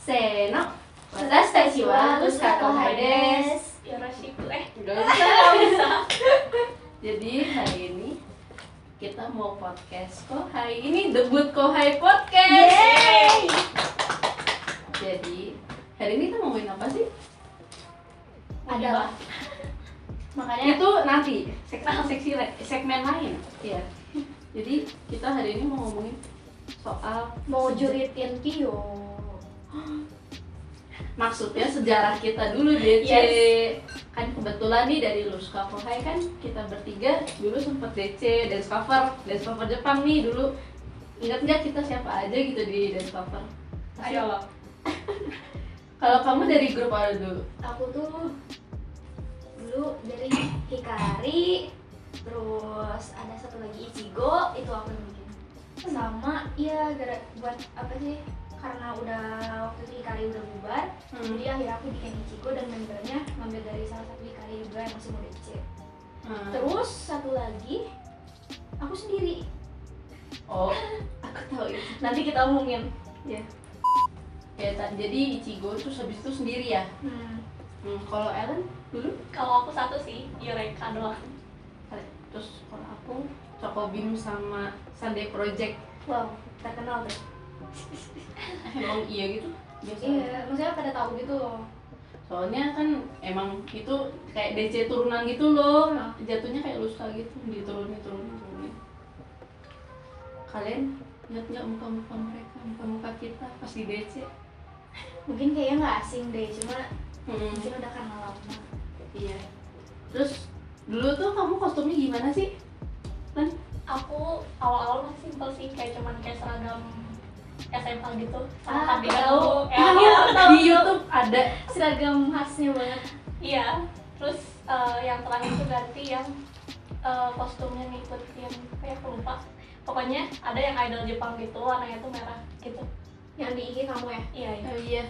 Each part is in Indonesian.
せーの、私たちはLuska Kohai desu. Yoroshiku. Udah bisa. Jadi hari ini kita mau podcast Kohai. Ini debut Kohai podcast. Yeay. Jadi hari ini kita mau ngomongin apa sih? Adalah. Makanya Itu nanti segmen lain. Iya. Jadi kita hari ini mau ngomongin soal mau juritin Tio. Maksudnya sejarah kita dulu DC. Yes. Kan kebetulan nih dari Luska Kohai kan kita bertiga dulu sempet DC dance cover Jepang nih dulu. Ingat nggak kita siapa aja gitu di dance cover? Ayo lo. Kalau kamu dari grup apa dulu? Aku tuh dulu dari Hikari, terus ada satu lagi Ichigo, itu aku yang bikin. Sama ya buat apa sih? Karena udah waktu itu Hikari udah bubar, jadi akhirnya aku bikin Ichigo dan membernya ngambil dari salah satu Hikari juga yang masih mau DC. Terus satu lagi aku sendiri. Oh, aku tahu itu. Nanti kita omongin. Ya. Jadi Ichigo terus habis itu sendiri ya. Kalau Ellen dulu? Kalau aku satu sih, Eureka doang. Terus kalau aku Cokobim sama Sunday Project. Wow, terkenal tuh. Emang iya gitu? Biasa. Iya, maksudnya pada tahu gitu loh. Soalnya kan emang itu kayak DC turunan gitu loh. Jatuhnya kayak Luska gitu, diturunin. Kalian ingat nggak muka-muka mereka, muka-muka kita pas di DC? Mungkin kayaknya nggak asing deh, cuma mungkin udah karena lama. Iya. Terus dulu tuh kamu kostumnya gimana sih? Kan Aku awal-awal masih simpel sih, kayak cuman kayak seragam SMA gitu. Sama cardigan tahu. dulu. Di YouTube ada seragam khasnya banget. Iya. Terus yang terakhir tuh ganti yang kostumnya ngikutin kayak aku lupa. Pokoknya ada yang idol Jepang gitu, warnanya tuh merah gitu. Yang di IG kamu ya? Iya. Oh iya.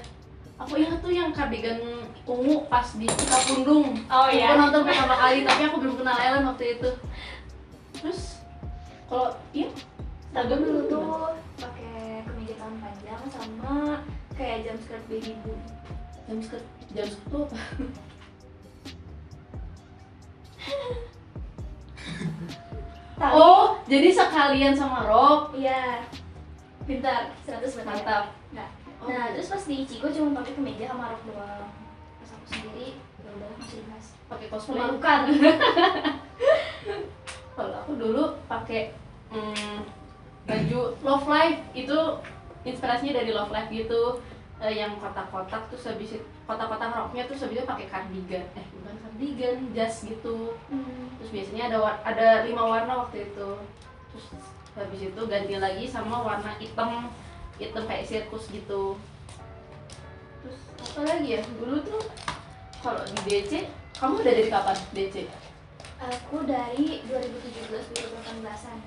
Aku ingat tuh yang kardigan ungu pas di Cikapundung. Oh iya. Aku nonton pertama kali, tapi aku belum kenal Ellen waktu itu. Terus kalau iya, Seragam dulu tuh pakai kemeja tangan panjang sama kayak jam skirt baby blue. jam skirt tuh apa? Tali. Oh, jadi sekalian sama rok. Iya. Pintar, 100 Mantap. Enggak. Oh. Nah, terus pas di Ichigo cuma pakai kemeja sama rok doang. Pas aku sendiri ya udah masih dibahas. Pakai cosplay. Memalukan. Kalau aku dulu pakai baju Love Life, itu inspirasinya dari Love Life gitu, yang kotak-kotak terus habis itu kotak-kotak roknya terus habis itu pakai kardigan, bukan kardigan, jas gitu. Terus biasanya ada 5 warna waktu itu. Terus habis itu ganti lagi sama warna hitam kayak sirkus gitu. Terus apa lagi ya? Dulu tuh kalau di DC, kamu udah dari kapan DC? Aku dari 2017-2018an.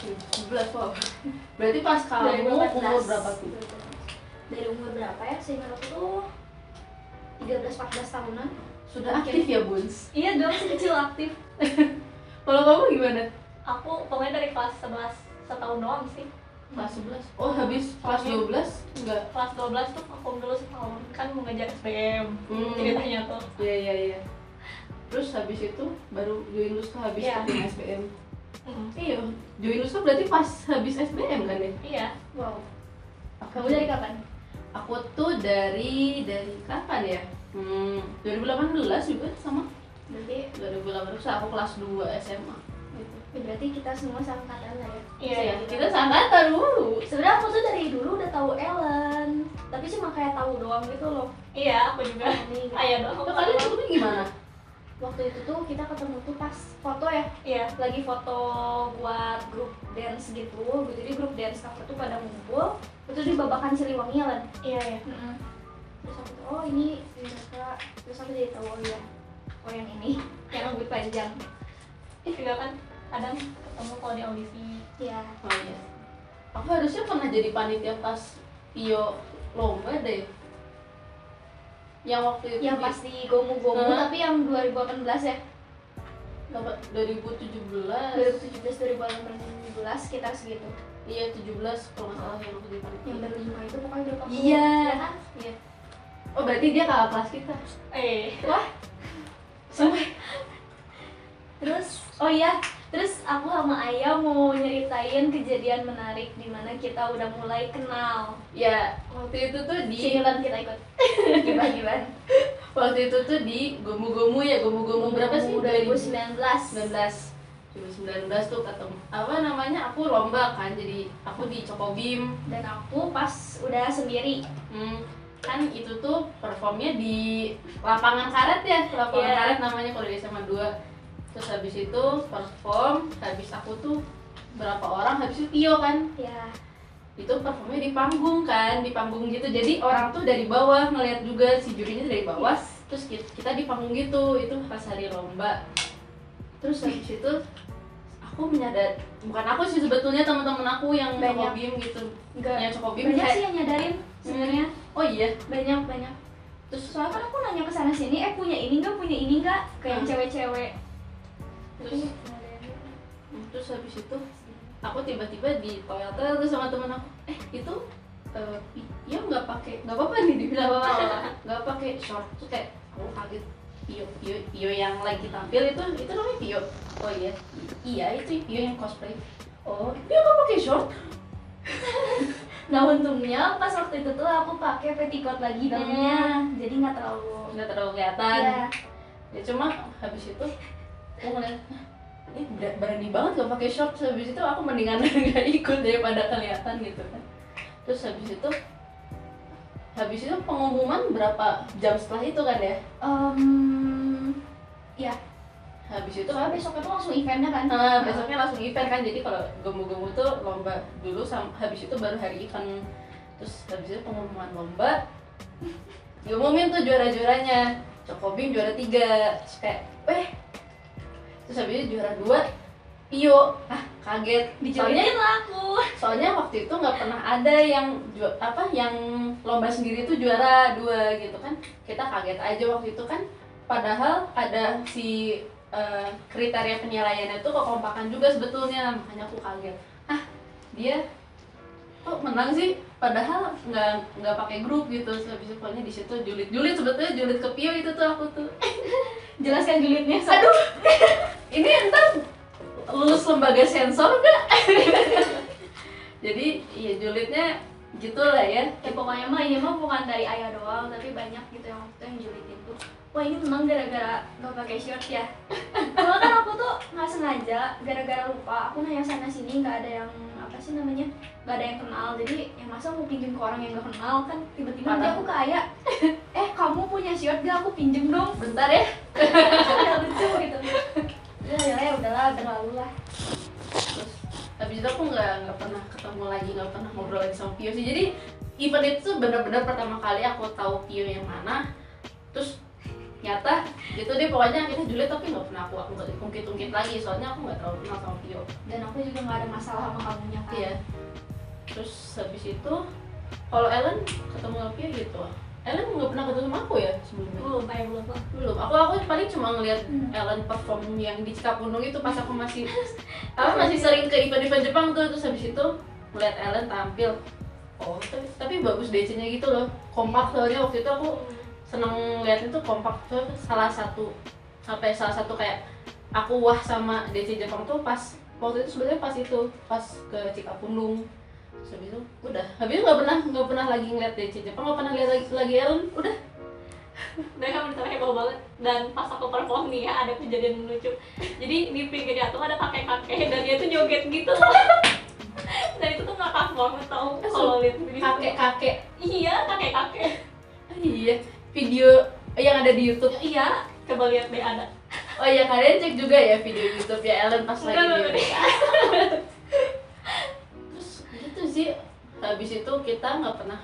11, wow. Berarti pas kamu 2014. umur berapa tuh? Dari umur berapa ya? Seingat aku tuh 13-14 tahunan. Sudah aktif ya, Buns? Iya dong, masih kecil aktif. Kalau kamu gimana? Aku pokoknya dari kelas 11 setahun doang sih. Kelas 11? Oh, habis kelas 12? Enggak? Kelas 12 tuh vakum dulu setahun, kan mau ngejar SBM ceritanya tuh. Iya. Terus habis itu baru join Luska habis bikin SBM. Iya, join Luska berarti pas habis SBM kan ya? Iya. Wow. Kamu dari kapan? Aku tuh dari kapan ya? 2018 juga sama. Berarti 2018 aku kelas 2 SMA gitu. berarti kita semua seangkatan lah ya. Iya, kita seangkatan dulu. Sebenarnya aku tuh dari dulu udah tahu Ellen, tapi cuma kayak tahu doang gitu loh. Iya, aku juga. Ayo dong. Itu kalian sebelumnya gimana? Waktu itu tuh kita ketemu tuh pas foto ya. Iya. Lagi foto buat grup dance gitu. Jadi grup dance cover tuh pada ngumpul. Terus di Babakan Siliwangi ya Len. Iya. Terus aku tuh oh ini mereka. Terus aku jadi tahu oh ya. Oh yang ini yang rambut panjang. Juga kan kadang ketemu kalau di audisi. Iya. Oh iya. Aku harusnya pernah jadi panitia pas Pio lomba deh. Yang waktu itu Yang pas di Gomu-Gomu tapi yang 2018 ya. 2017 2017 sekitar segitu. iya 17 kalau nggak salah yang aku di panitia. Yang berlima itu pokoknya berapa? Iya. Ya kan? Iya. Oh berarti dia kakak kelas kita. Wah. Sampai. Terus oh iya, terus aku sama Ayah mau nyeritain kejadian menarik di mana kita udah mulai kenal. Ya waktu itu tuh di Sinilan kita ikut. Gimana? waktu itu tuh di Gomu-Gomu ya, Gomu-Gomu berapa sih? 2019. 2019 tuh ketemu apa namanya, aku lomba kan, jadi aku di Cokobim. Dan aku pas udah sendiri. Kan itu tuh performnya di lapangan karet ya, lapangan karet namanya kalau di SMA 2. Terus habis itu perform, habis aku tuh berapa orang, habis itu Tio kan, Ya. itu performnya di panggung kan, di panggung gitu, jadi orang tuh dari bawah ngeliat juga, si jurinya dari bawah, terus kita di panggung gitu, itu pas hari lomba. Terus habis itu aku menyadari, bukan aku sih sebetulnya, teman-teman aku yang Banyak. Cokobim gitu, Enggak. yang Cokobim Banyak kayak sih yang nyadarin sebenarnya. oh iya, Banyak. terus Soalnya kan aku nanya ke sana sini, punya ini enggak? Kayak yang cewek-cewek. terus habis itu aku tiba-tiba di toilet tuh sama temen aku, itu Pio nggak apa-apa nih, dibilang nggak pakai short. Tuh kayak aku kaget, Pio yang lagi tampil itu namanya Pio. Oh iya itu Pio yang cosplay. Oh Pio nggak pakai short. Nah untungnya pas waktu itu tuh aku pakai petticoat lagi dalamnya, jadi nggak terlalu kelihatan. ya. Ya cuma habis itu aku ngeliat, ini berani banget gak pakai short. Habis itu aku mendingan nggak ikut daripada kelihatan gitu kan. Terus habis itu pengumuman berapa jam setelah itu kan ya? Ya. Habis itu Soalnya besoknya tuh langsung eventnya kan. besoknya langsung event kan, jadi kalau Gomu-Gomu tuh lomba dulu, habis itu baru hari event. Terus habis itu pengumuman lomba, diumumin tuh juara-juaranya. Cokobim juara 3, terus kayak terus habis itu juara 2 Pio. Kaget, Dijodohin lah aku. soalnya waktu itu nggak pernah ada yang yang lomba sendiri tuh juara 2 gitu kan. Kita kaget aja waktu itu kan, padahal ada si kriteria penilaiannya tuh kekompakan juga sebetulnya, makanya aku kaget. Dia kok menang sih, padahal nggak pakai grup gitu. Habis itu pokoknya di situ julid sebetulnya, julid ke Pio itu tuh aku tuh. Jelaskan julidnya. Aduh, ini ntar lulus lembaga sensor nggak? Jadi iya julidnya gitulah ya. Ya pokoknya ini mah bukan dari Ayah doang, tapi banyak gitu yang waktu itu yang julidin tuh. Wah ini menang gara-gara gak pakai shirt ya. Soalnya kan aku tuh nggak sengaja, gara-gara lupa aku nanya sana sini, nggak ada yang nggak ada yang kenal. Jadi yang masa mau pinjem ke orang yang nggak kenal kan, tiba-tiba nanti aku ke Ayah, kamu punya shirt gak, aku pinjem dong Bentar ya. udah lucu gitu. Ya udahlah, berlalu lah. Terus habis itu aku nggak pernah ketemu lagi, nggak pernah ngobrol lagi sama Pio sih. Jadi event itu tuh benar-benar pertama kali aku tahu Pio yang mana. Terus nyata gitu deh, pokoknya kita julid tapi nggak pernah aku ungkit lagi, soalnya aku nggak terlalu kenal sama Pio. Dan aku juga nggak ada masalah sama kamunya kan. Iya. Terus habis itu kalau Ellen ketemu sama Pio gitu, Ellen nggak pernah ketemu sama aku ya sebelumnya? Belum. Aku paling cuma ngeliat Ellen perform yang di Cikapundung itu pas aku masih sering ke event-event Jepang tuh. Terus habis itu ngeliat Ellen tampil, tapi bagus DC-nya gitu loh, kompak. Soalnya waktu itu aku seneng lihat itu kompak tuh. Salah satu kayak aku wah sama DC Jepang tuh pas waktu itu sebenarnya pas ke Cikapundung. Terus habis itu udah, habis itu nggak pernah lagi ngeliat DC Jepang, nggak pernah lihat lagi Ellen, udah. Mereka bener-bener heboh banget. Dan pas aku perform nih ya, ada kejadian lucu. Jadi di pinggir jatuh ada kakek-kakek dan dia tuh joget gitu loh. Dan itu tuh ngakak banget tau kalau lihat video. Kakek-kakek. Iya, kakek-kakek. Iya, video yang ada di YouTube. Iya, coba lihat deh ada. Oh iya, kalian cek juga ya video YouTube ya Ellen pas lagi Enggak, di Terus gitu sih. Habis itu kita nggak pernah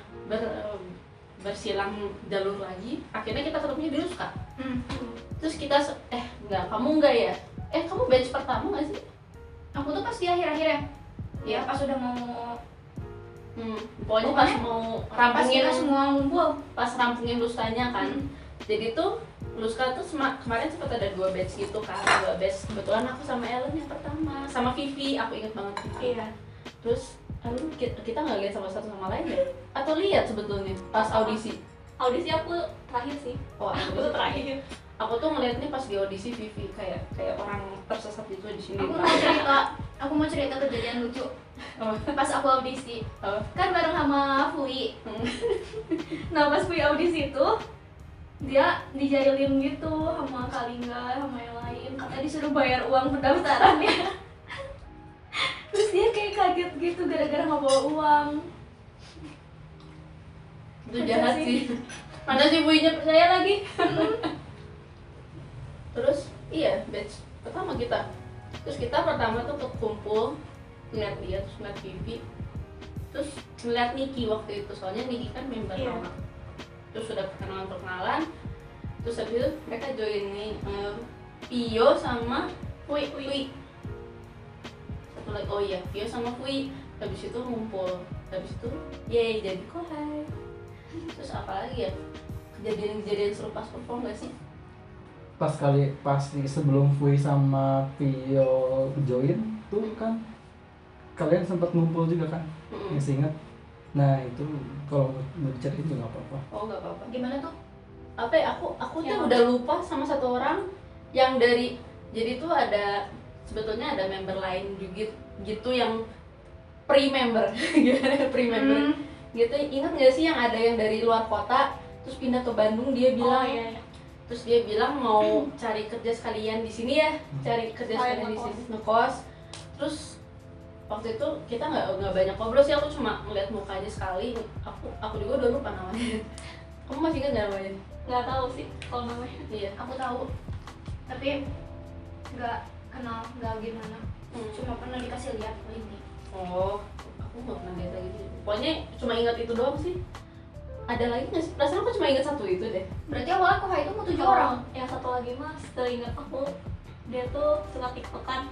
bersilang jalur lagi. Akhirnya kita ketemunya di Ruska. Terus kita kamu enggak ya? Kamu batch pertama nggak sih? Aku tuh pas di akhir-akhir ya. Ya pas udah mau Pokoknya pas mau pas rampungin kita semua ngumpul. pas rampungin lustanya kan. Jadi tuh Luska tuh kemarin sempat ada 2 batch gitu kan, 2 batch. Kebetulan aku sama Ellen yang pertama, sama Vivi, aku inget banget Vivi. Iya. Terus lalu kita nggak lihat sama satu sama lain ya? Atau lihat sebetulnya pas audisi? Audisi aku terakhir sih. Oh, Aku tuh terakhir. Aku tuh ngeliatnya pas di audisi Vivi kayak orang tersesat gitu di sini. Aku mau cerita kejadian lucu. Oh. Pas aku audisi, Oh. kan bareng sama Fui. Nah pas Fui audisi itu dia dijailin gitu sama Kalingga sama yang lain, katanya disuruh bayar uang pendaftarannya. Terus dia kayak kaget gitu gara-gara nggak bawa uang. Itu jahat sih. Mana sih buinya percaya lagi? Terus iya batch pertama kita. Terus kita pertama tuh kumpul ngeliat dia, terus ngeliat Vivi, terus ngeliat Niki waktu itu, soalnya Niki kan member lama. Terus sudah perkenalan, terus habis itu mereka join nih Pio sama Fui. Satu lagi, oh iya, Pio sama Fui. Habis itu ngumpul, habis itu yeay jadi kohai. Terus apa lagi ya, kejadian-kejadian seru pas perform gak sih? Pas sebelum Fui sama Pio join tuh kan kalian sempat ngumpul juga kan, masih ingat? Nah itu kalau mau diceritain juga nggak apa-apa. Oh nggak apa-apa. Gimana tuh? Apa ya, aku tuh udah lupa sama satu orang yang dari, jadi tuh ada sebetulnya ada member lain juga gitu yang pre-member gimana pre-member gitu. Ingat nggak sih yang ada yang dari luar kota terus pindah ke Bandung, dia bilang iya. terus dia bilang mau cari kerja sekalian di sini ya, cari kerja sekalian di sini, ngekos. Terus waktu itu kita nggak banyak ngobrol sih, aku cuma ngeliat mukanya sekali. Aku juga udah lupa namanya. Kamu masih ingat nggak namanya? Nggak tahu sih kalau namanya. Iya. Aku tahu, tapi nggak kenal, nggak gimana. Cuma pernah dikasih lihat ini. Oh, aku nggak pernah lihat lagi sih. Pokoknya cuma ingat itu doang sih. Ada lagi nggak sih? Perasaan aku cuma ingat satu itu deh. Berarti awalnya Kohai itu mau 7 Oh, orang. Yang satu lagi mas, teringat aku, dia tuh suka tiktokan.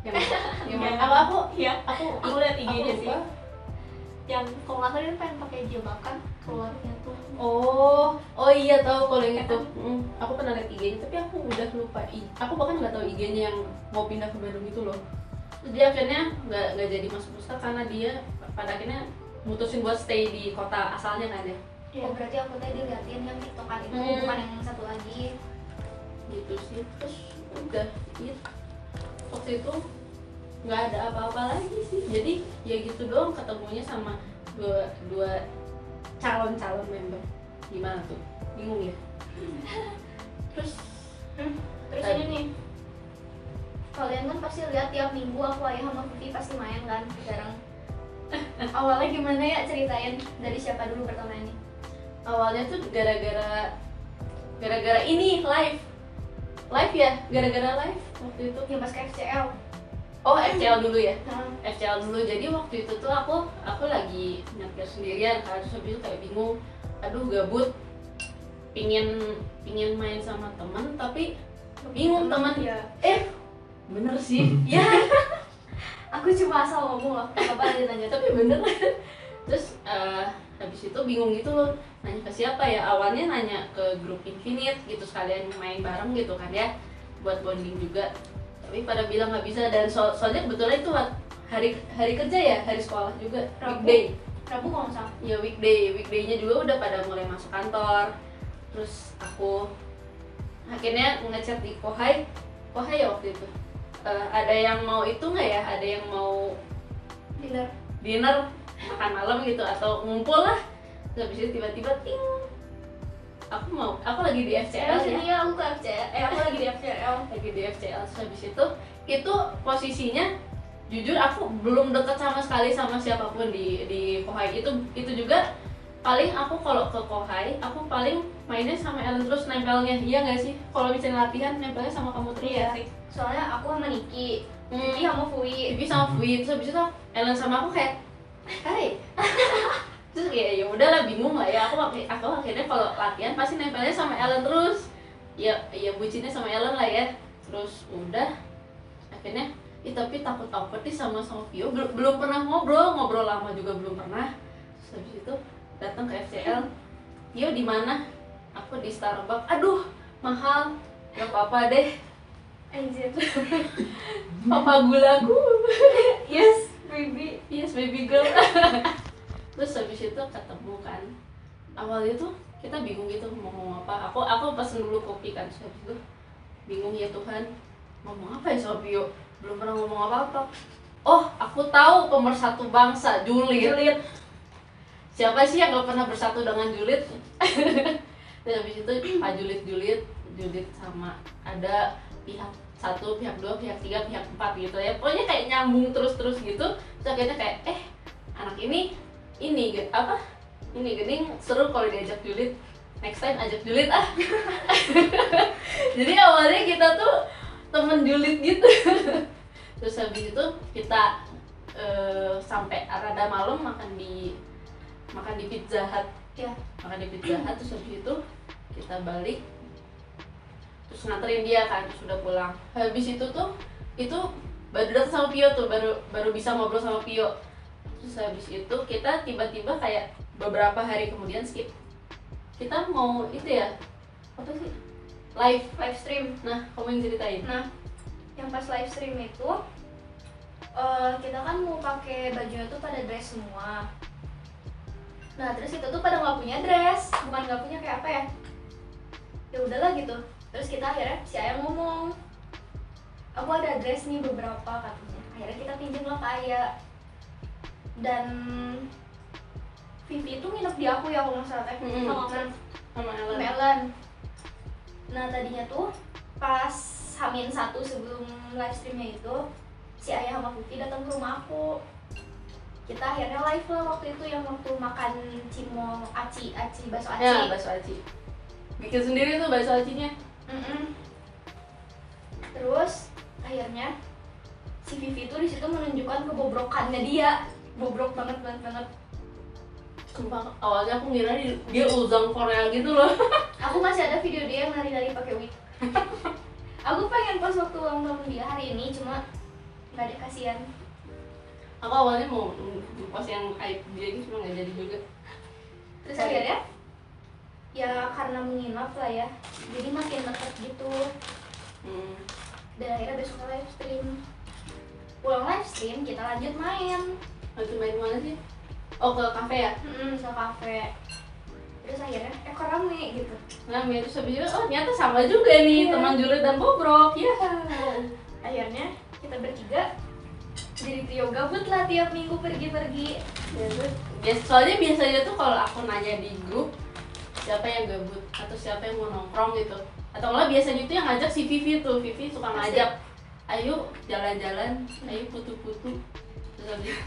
Yang Iya. aku Iya. Aku lihat IG-nya aku sih. lupa. Yang kalau nggak salah dia pengen pakai jilbab kan keluarnya tuh. Oh iya, tahu kalau yang itu. Aku pernah lihat IG-nya, tapi aku udah lupa. Aku bahkan nggak tahu IG-nya yang mau pindah ke Bandung itu loh. Terus dia akhirnya nggak jadi masuk Puska karena dia pada akhirnya mutusin buat stay di kota asalnya kan ya. Oh berarti aku tadi liatin yang tiktokan itu, bukan yang satu lagi. Gitu sih. Terus udah gitu. Waktu itu nggak ada apa-apa lagi sih. Jadi ya gitu doang ketemunya sama dua calon member. Gimana tuh? Bingung ya? Terus Terus ini nih, kalian kan pasti lihat tiap minggu aku, Ayah sama Vivi pasti main kan bareng. Awalnya gimana ya, ceritain dari siapa dulu pertama ini? awalnya tuh gara-gara ini live ya, gara-gara live waktu itu. Yang pas ke FCL. Oh, FCL dulu ya. Nah, FCL dulu. Jadi waktu itu tuh aku lagi nyetir sendirian kan, terus habis itu kayak bingung, aduh gabut, pingin main sama teman tapi bingung teman. ya. Bener sih ya. Aku cuma asal ngomong loh, apa lanjut. Tapi bener. Terus habis itu bingung gitu loh, nanya ke siapa ya. Awalnya nanya ke grup Infinite gitu, sekalian main bareng gitu kan ya, buat bonding juga. Tapi pada bilang nggak bisa, dan soalnya kebetulan itu hari kerja ya, hari sekolah juga, weekday. Rabu kalau nggak salah. Ya weekday-nya juga udah pada mulai masuk kantor. Terus aku akhirnya ngechat di Kohai ya waktu itu. Ada yang mau itu nggak ya? Ada yang mau dinner makan malam gitu atau ngumpul lah. Terus habis itu tiba-tiba ting, aku lagi di FCL Sini ya. ya, aku ke FCL. Aku lagi di FCL. Lagi di FCL. Terus habis itu posisinya jujur aku belum dekat sama sekali sama siapapun di Kohai. Itu juga paling aku kalau ke Kohai aku paling mainnya sama Ellen terus, nempelnya. Iya nggak sih? Kalau misalnya latihan nempelnya sama kamu terus. Iya sih. Soalnya aku sama Niki, Vivi sama Fui. Vivi sama Fui. Terus habis itu Ellen sama aku kayak hai. Terus kayak ya udahlah, bingung lah ya. Aku akhirnya kalau latihan pasti nempelnya sama Ellen terus. Ya bucinnya sama Ellen lah ya. Terus udah akhirnya tapi takut nih sama Vio, belum pernah ngobrol lama juga belum pernah. Terus habis itu datang ke FCL, Vio di mana? Aku aku di Starbucks, aduh mahal, gak apa-apa deh, Anjir. papa gulaku. Yes, baby. Yes baby girl. Terus habis itu ketemu kan, awalnya tuh kita bingung gitu mau ngomong apa. Aku pesen dulu kopi kan, terus habis itu bingung ya Tuhan, ngomong apa ya sama Pio, belum pernah ngomong apa-apa. Oh aku tahu pemersatu bangsa, julid. Siapa sih yang gak pernah bersatu dengan julid? Dan habis itu julid sama ada pihak 1, pihak 2, pihak 3, pihak 4 gitu ya. Pokoknya kayak nyambung terus gitu. Terus akhirnya kayak anak ini apa? Ini gening seru kalau diajak julid. Next time ajak julid ah. Jadi awalnya kita tuh temen julid gitu. Terus habis itu kita sampai rada malam makan di Pizza Hut. Ya. Makan di Pizza Hut, terus habis itu kita balik. Terus nganterin dia kan, sudah pulang. Habis itu baru datang sama Pio tuh, baru bisa ngobrol sama Pio. Terus habis itu kita tiba-tiba kayak beberapa hari kemudian skip. Kita mau itu ya, apa sih? Live stream. Nah, kamu yang ceritain. Nah, yang pas live stream itu kita kan mau pakai bajunya tuh pada dress semua. Nah, terus itu tuh pada nggak punya dress, bukan nggak punya kayak apa ya? Ya udahlah gitu. Terus kita akhirnya si Ayah ngomong, aku ada dress nih beberapa katanya. Akhirnya kita pinjam lah ke Ayah. Dan Vivi itu nginep di aku ya kalau nggak salah teh. Sama Sama Ellen. Ellen. Nah tadinya tuh pas H-1 sebelum live streamnya itu si Ayah sama Vivi datang ke rumah aku. Kita akhirnya live lah waktu itu, yang waktu makan cimol aci bakso aci. Ya, bakso aci. Bikin sendiri tuh bakso acinya. Terus akhirnya si Vivi tuh di situ menunjukkan kebobrokannya dia, bobrok banget. Sumpah, awalnya aku ngira dia uzang Korea gitu loh. Aku masih ada video dia yang nari-nari pakai wig. Aku pengen pas waktu ulang tahun dia hari ini, cuma nggak ada, kasihan. Aku awalnya mau pas yang aib dia ini cuma nggak jadi juga. Terus akhirnya ya karena menginap lah ya, jadi makin deket gitu. Dan akhirnya besok live stream. Pulang live stream kita lanjut main. Lanjut main mana sih? Oh, ke kafe ya? Ke kafe. Terus akhirnya kok rame gitu. Nah, terus habis itu ternyata sama juga nih, teman julid dan bobrok. Ya. Akhirnya kita bertiga jadi trio gabut lah tiap minggu pergi-pergi. Soalnya biasanya tuh kalau aku nanya di grup siapa yang gabut atau siapa yang mau nongkrong gitu, atau malah biasanya itu yang ngajak si Vivi tuh. Vivi suka ngajak, ayo jalan-jalan, ayo putu-putu, terus habis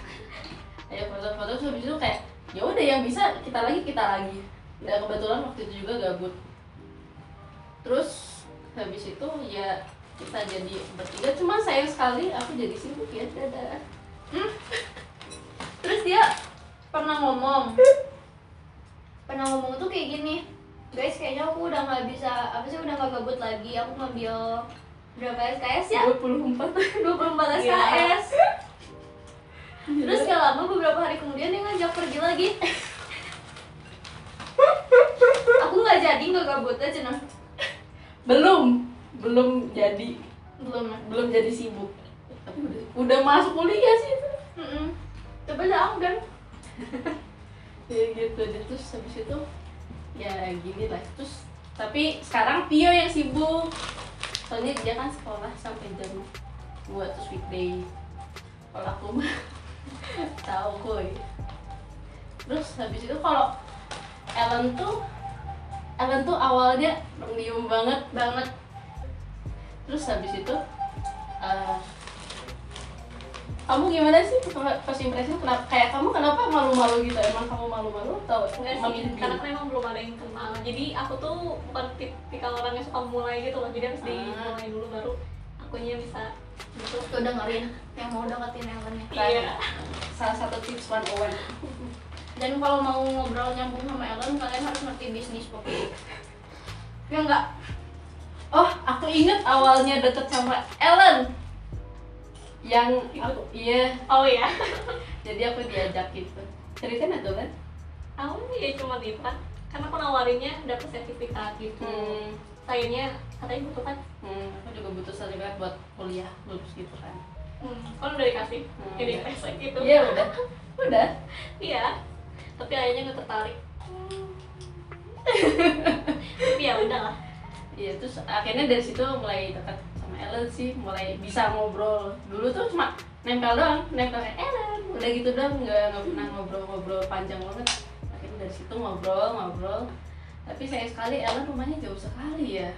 ayo foto-foto, terus habis itu kayak ya udah yang bisa kita lagi. Nah kebetulan waktu itu juga gabut. Terus habis itu ya kita jadi bertiga, cuma sayang sekali aku jadi sibuk ya, dadah. Terus dia pernah ngomong tuh kayak gini, guys kayaknya aku udah nggak bisa, udah nggak gabut lagi, aku ngambil berapa SKS ya? 24 SKS. Terus gak lama beberapa hari kemudian dia ngajak pergi lagi. Aku nggak jadi, nggak gabut aja nah. belum jadi sibuk, tapi udah masuk kuliah sih itu. Coba dong kan. Ya gitu deh. Terus habis itu ya gini lah. Terus tapi sekarang Pio yang sibuk, soalnya dia kan sekolah sampai jam 2 terus weekday. Kalau aku mah tahu koi. Terus habis itu kalau Ellen tuh awalnya pendiam banget. Terus habis itu kamu gimana sih first impression? Kayak kamu kenapa malu-malu gitu? Emang kamu malu-malu atau enggak sih, karena kan emang belum ada yang kenal. Jadi aku tuh bukan tipikal orang yang suka mulai gitu loh. Jadi harus dimulai dulu baru akunya bisa gitu. Udah dengerin yang mau deketin Ellen ya. Iya. Salah satu tips 101. Dan kalau mau ngobrol nyambung sama Ellen, kalian harus ngerti bisnis pokoknya. Ya enggak? Oh, aku inget awalnya deket sama Ellen. Yang aku, iya. Oh iya. Jadi aku diajak gitu. Ceritain itu kan? Aku ya cuma itu kan. Karena aku nawarinnya dapat sertifikat gitu. Sayangnya katanya butuh kan. Aku juga butuh sertifikat buat kuliah lulus gitu kan. Kan udah dikasih ini pesek gitu. Iya udah. Iya, tapi ayahnya nggak tertarik. Tapi ya udahlah. Iya, terus akhirnya dari situ mulai dekat sama Ellen sih, mulai bisa ngobrol. Dulu tuh cuma nempel doang, nempel kayak Ellen, udah gitu doang, nggak pernah ngobrol panjang banget. Akhirnya dari situ ngobrol. Tapi sayang sekali Ellen rumahnya jauh sekali ya.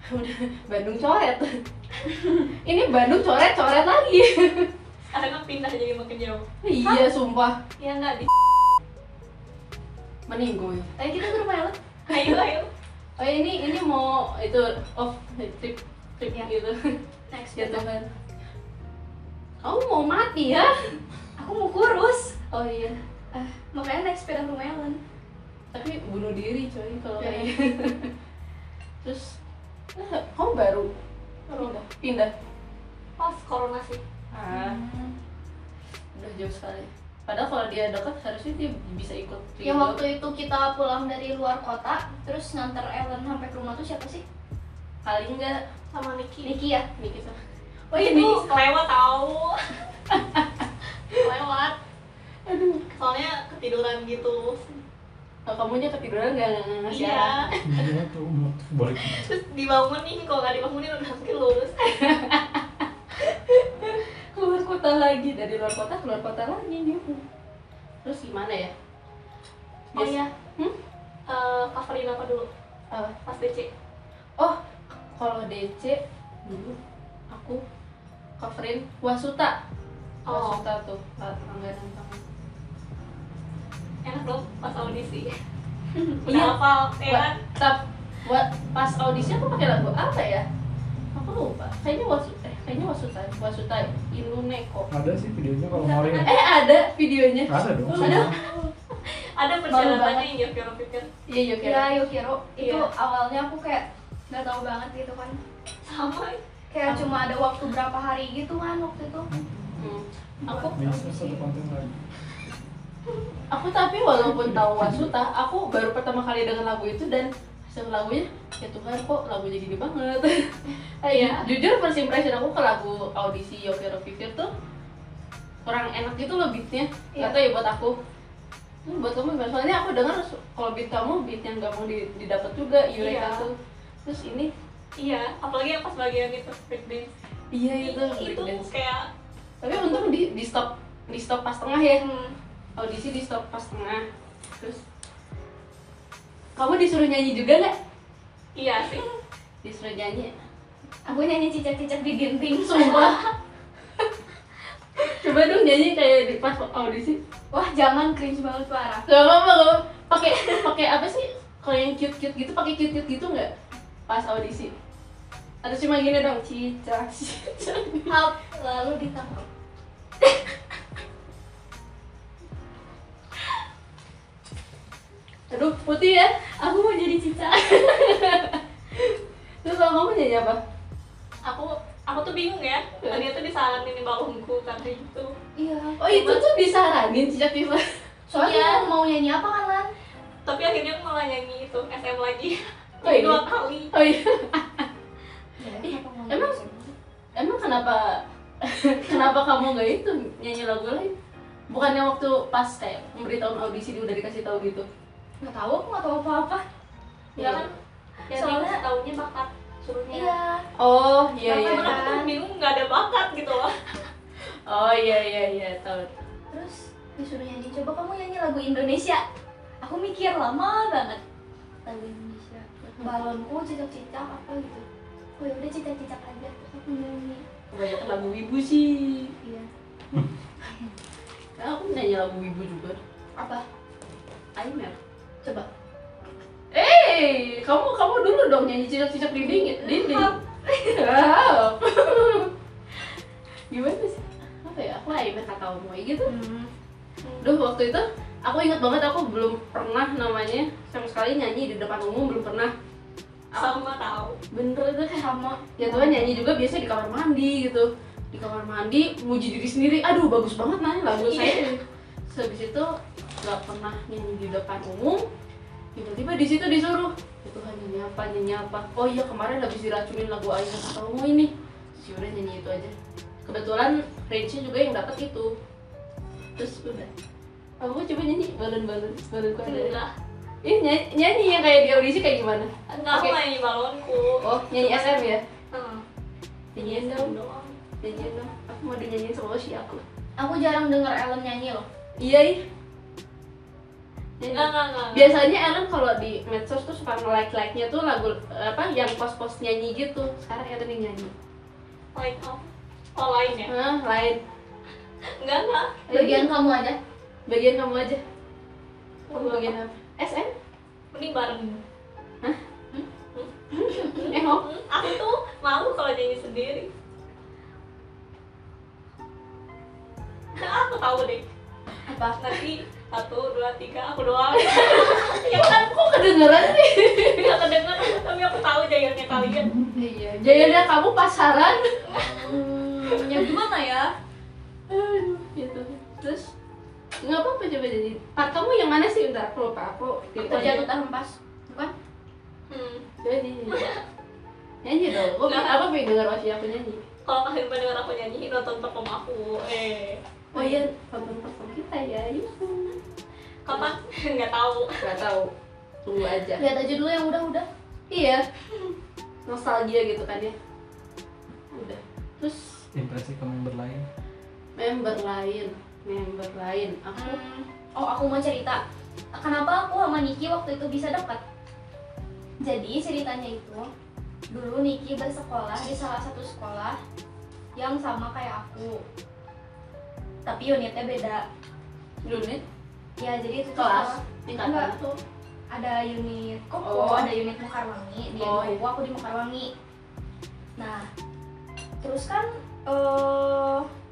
Udah Bandung coret. Ini Bandung coret lagi. Sekarang kan pindah jadi makin jauh. Iya, sumpah. Ya nggak di. Meninggu ya. Ayo kita ke rumah Ellen. Ayo. Oh ini mau itu trip Ya. gitu. Next. Ya Tuhan. Kamu mau mati ya? Aku mau kurus. Oh iya. Makanya naik sepeda ke rumah Ellen. Tapi bunuh diri coy kalau Ya. kayak gitu. Terus kamu baru pindah. Pas corona sih. Udah jauh sekali. Padahal kalau dia dekat harusnya dia bisa ikut. Yang waktu itu kita pulang dari luar kota, terus nganter Ellen sampai ke rumah tuh siapa sih? Paling enggak Sama Niki. Niki ya? Niki sama. Oh itu Kelewat tahu. Kelewat. Aduh. Soalnya ketiduran gitu. Kalau kamunya ketiduran nggak ngasih Iya. arah. Iya tuh mau balik. Terus dibangunin, kalau nggak dibangunin udah mungkin lulus. Keluar kota lagi, dari luar kota keluar kota lagi gitu. Terus gimana ya? Oh iya. Hmm? Coverin apa dulu? Apa? Pas DC. Oh, kalau DC dulu aku coverin Wasuta. Oh. Wasuta tuh langganan banget. Enak dong pas audisi. Udah Iya. hafal, ya kan? Pas audisi aku pakai lagu apa ya? Aku lupa. Kayaknya Wasuta Iluneko. Ada sih videonya kalau mau lihat. Ada videonya. Ada dong. Ada. Ada perjalanannya yang Yokiro pikir. Iya, Yokiro. ya Yukiro. Itu Iya. awalnya aku kayak nggak tahu banget gitu kan. Sama. Kayak cuma ada waktu berapa hari gitu kan waktu itu. Aku Bisa satu konten lagi. tapi walaupun tahu Wasuta, aku baru pertama kali dengar lagu itu dan hasil lagunya ya Tuhan kok lagunya gini banget. Iya. Jujur first impression aku ke lagu audisi Yokiro Fikir tuh kurang enak gitu loh beatnya. Iya. Gak tau ya buat aku. Buat kamu gimana? Soalnya aku dengar kalau beat kamu beat yang gak mau didapat juga Eureka Iya. tuh. Terus ini Iya, apalagi yang pas bagian itu breakdance. iya itu Itu breakdance. kayak Tapi untung di stop pas tengah ya. audisi Audisi di stop pas tengah. Terus kamu disuruh nyanyi juga nggak? iya sih. Disuruh nyanyi. Aku nyanyi cicak-cicak di dinding. Sumpah. Coba dong nyanyi kayak di pas audisi. Wah jangan, cringe banget parah. Gak apa-apa. Pakai apa sih? Kalau yang cute gitu pakai cute gitu nggak? Pas audisi. Atau cuma gini dong, cicak. Up lalu ditangkap. Aduh, putih ya. Aku mau jadi cicak. Terus kalau kamu nyanyi apa? Aku tuh bingung ya. Tadi tuh disaranin di balonku kan gitu. Iya. Oh, itu tuh disaranin cicak cicak. Soalnya mau nyanyi apa kan Lan? Tapi akhirnya aku malah nyanyi itu SM lagi. Oh, Jadi iya? 2 kali. Oh iya. Emang Emang kenapa kamu nggak itu nyanyi lagu lain? Bukannya waktu pas kayak memberitahuan audisi dia udah dikasih tahu gitu? nggak tahu, aku nggak tahu apa-apa. Ya kan? Jadi Soalnya- tahunya bakat suruhnya. Iya. Oh iya Karena iya. temen aku tuh bingung nggak ada bakat gitu loh. Oh iya tahu. Terus disuruh nyanyi, coba kamu nyanyi lagu Indonesia. Aku mikir lama banget. Lagu Indonesia. Balonku cicak-cicak apa gitu. Oh ya udah cicak-cicak aja. Terus aku nyanyi. Kebanyakan lagu wibu sih. Iya. Nah, aku nyanyi lagu wibu juga. Apa? Aimer. Coba. Kamu dulu dong nyanyi cicak-cicak di dinding. Wow. Gimana sih? Apa ya? Aku Aimer kata kamu kayak gitu. Duh, waktu itu aku ingat banget aku belum pernah namanya sama sekali nyanyi di depan umum, belum pernah. Sama tahu. Bener itu Sama. ya Tuhan nyanyi juga biasanya di kamar mandi gitu, di kamar mandi muji diri sendiri, aduh bagus banget nanya lagu saya. Terus habis itu nggak pernah nyanyi di depan umum, tiba-tiba di situ disuruh itu nyanyi apa, oh iya kemarin habis diracunin lagu Aing tahu ini, sih udah nyanyi itu aja. Kebetulan range-nya juga yang dapat itu, terus udah aku coba nyanyi balon ku ada. Enggak. Nyanyi yang kayak di audisi kayak gimana? Enggak, aku Oke. nyanyi balonku. Oh nyanyi SM ya? Hmm. Nyanyiin dong, Doang. nyanyiin dong, aku mau dinyanyiin sama Oshi aku. Aku jarang denger Ellen nyanyi loh. Iya ih. Enggak. Biasanya Ellen kalau di medsos tuh suka nge-like-nya tuh lagu apa yang post-post nyanyi gitu. Sekarang Ellen yang nyanyi. Like apa? Oh, lain ya? Hah, lain. Enggak. Bagian kamu aja. Bagian kamu aja. Kamu bagian apa? SM? Mending bareng. Oh. Aku tuh malu kalau nyanyi sendiri. Aku tahu deh. Apa? Nanti 1, 2, 3 aku doang. Ya kan kok kedengeran sih? Nggak kedengeran, tapi aku tahu jayannya kalian. Iya. Jayanya kamu pasaran. Yang gimana ya? Aduh, gitu. Terus nggak apa-apa coba jadi. Part kamu yang mana sih? Bentar, aku lupa. Aku gitu Terjatuh aja. tak hempas. Bukan? Jadi nyanyi dong. Aku pengen denger Oshi aku nyanyi. Kalau kalian mendengar aku nyanyi, nonton perform aku. Oh iya, tonton kita ya. Kapan? Nggak tahu. Gak tahu. Tunggu aja. Lihat aja dulu yang udah. Iya. Nostalgia gitu kan ya. Udah. Terus Impresi ke member lain. member lain. Aku Oh, aku mau cerita. Kenapa aku sama Niki waktu itu bisa dekat? Jadi ceritanya itu dulu Niki bersekolah di salah satu sekolah yang sama kayak aku. Tapi unitnya beda. unit Ya, jadi itu tuh kelas sekolah- tingkatan Enggak. tuh. ada unit Kopo, Oh. ada unit Mekarwangi, dia Oh, di iya. Kopo, aku di Mekarwangi. Nah, terus kan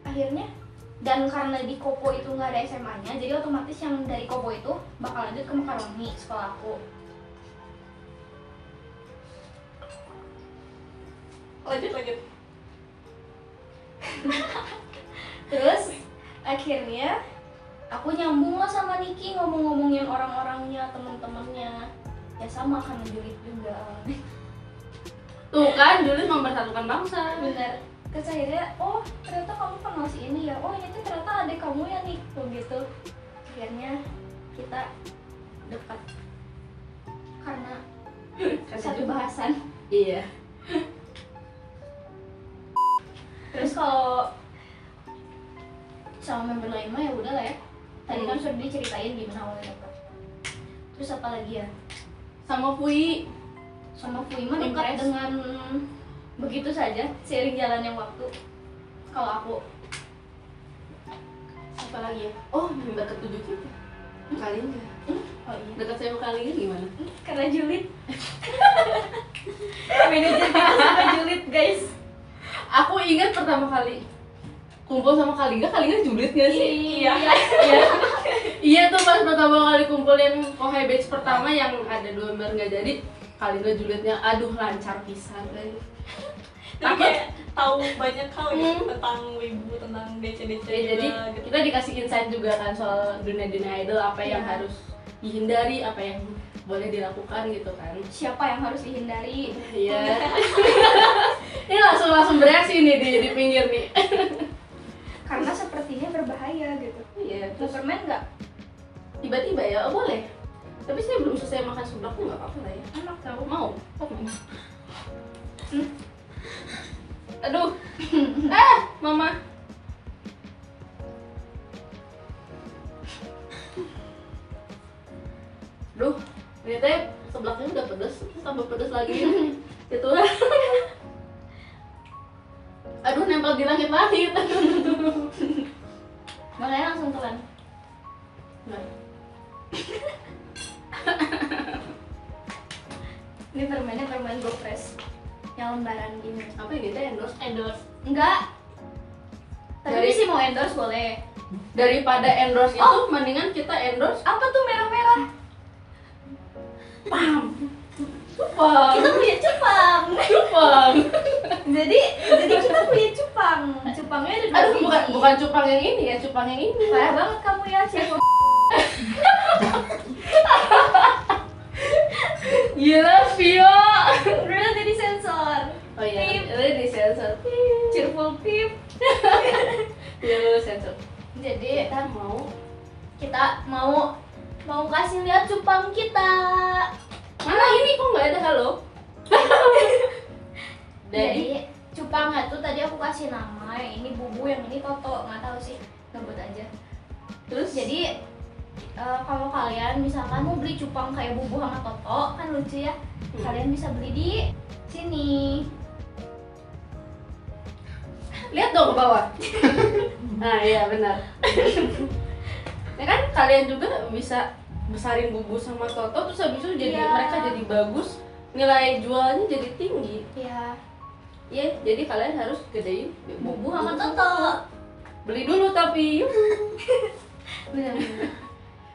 akhirnya dan karena di Kopo itu nggak ada SMA-nya, jadi otomatis yang dari Kopo itu bakal lanjut ke Mekarwangi sekolah aku. Lanjut. Terus akhirnya aku nyambung lah sama Niki ngomong-ngomongin orang-orangnya, teman-temannya. Ya sama karena julid juga. Tuh kan, Julius mempersatukan bangsa. Bener. Terus akhirnya, oh ternyata kamu kenal si ini ya. Oh ini tuh ternyata adik kamu ya nih. Oh gitu. Akhirnya kita dekat karena satu bahasan. Iya. Terus kalau sama member lain mah ya udah lah ya. Tadi kan sudah diceritain gimana awalnya dekat. Terus apa lagi ya? Sama Pui. Sama Fui mah dekat Impress. dengan begitu saja seiring jalannya waktu. Kalau aku Apa lagi ya? Oh, member ketujuh kita. Kalinya. oh iya Dekat sama Kalinya gimana? karena julid. Manajer kita suka julid guys. Aku ingat pertama kali kumpul sama Kalinga julid gak sih? Iya. Iya tuh pas pertama kali kumpul yang Kohai Batch pertama yang ada 2 member nggak jadi, Kalinga julidnya aduh lancar pisan guys. Tapi kayak tahu banyak hal ya Hmm. tentang wibu, tentang DC-DC Ya, jadi juga gitu. kita dikasih insight juga kan soal dunia idol, apa yang Iya. harus dihindari, apa yang boleh dilakukan gitu kan. Siapa yang harus dihindari? Iya. Ini langsung bereaksi nih di pinggir nih. Karena sepertinya berbahaya gitu. Iya, Mau terus permen nggak? tiba-tiba ya, oh, boleh. Tapi saya belum selesai makan seblakku, nggak apa-apa lah ya. Enak tau. Mau? Aduh. Mama. Duh, ternyata seblaknya udah pedes, terus tambah pedes lagi. Itu. Aduh, nempel di langit-langit. Makanya langsung telan. Nah, Ini permennya permen GoPress yang lembaran gini. apa ini teh endorse? Endorse. Enggak. Tapi Dari- sih mau endorse boleh. Daripada endorse itu, mendingan kita endorse Apa tuh merah-merah? pam. Cupang. Kita punya cupang. Cupang. jadi kita punya cupang. Cupangnya ada 2 Aduh, biji. bukan cupang yang ini ya, cupang yang ini. Parah banget kamu ya, Chef. Gila, Vio. Udah tadi sensor. Oh iya, tadi di sensor. Cheerful pip. Iya, lu sensor. Jadi Kita mau mau kasih lihat cupang kita. mana ini kok nggak ada halo? Jadi cupangnya tuh tadi aku kasih nama, yang ini Bubu, yang ini Toto, nggak tahu sih, ngebut aja. Terus Jadi kalau kalian misalkan mau beli cupang kayak Bubu sama Toto, kan lucu ya. Kalian bisa beli di sini. lihat dong ke bawah. Nah iya benar. Ya kan kalian juga bisa besarin Bubu sama Toto terus habis itu jadi Iya. mereka jadi bagus, nilai jualnya jadi tinggi. Ya, Ya jadi kalian harus gedein Bubu sama Toto. Beli dulu tapi yuk. Bener.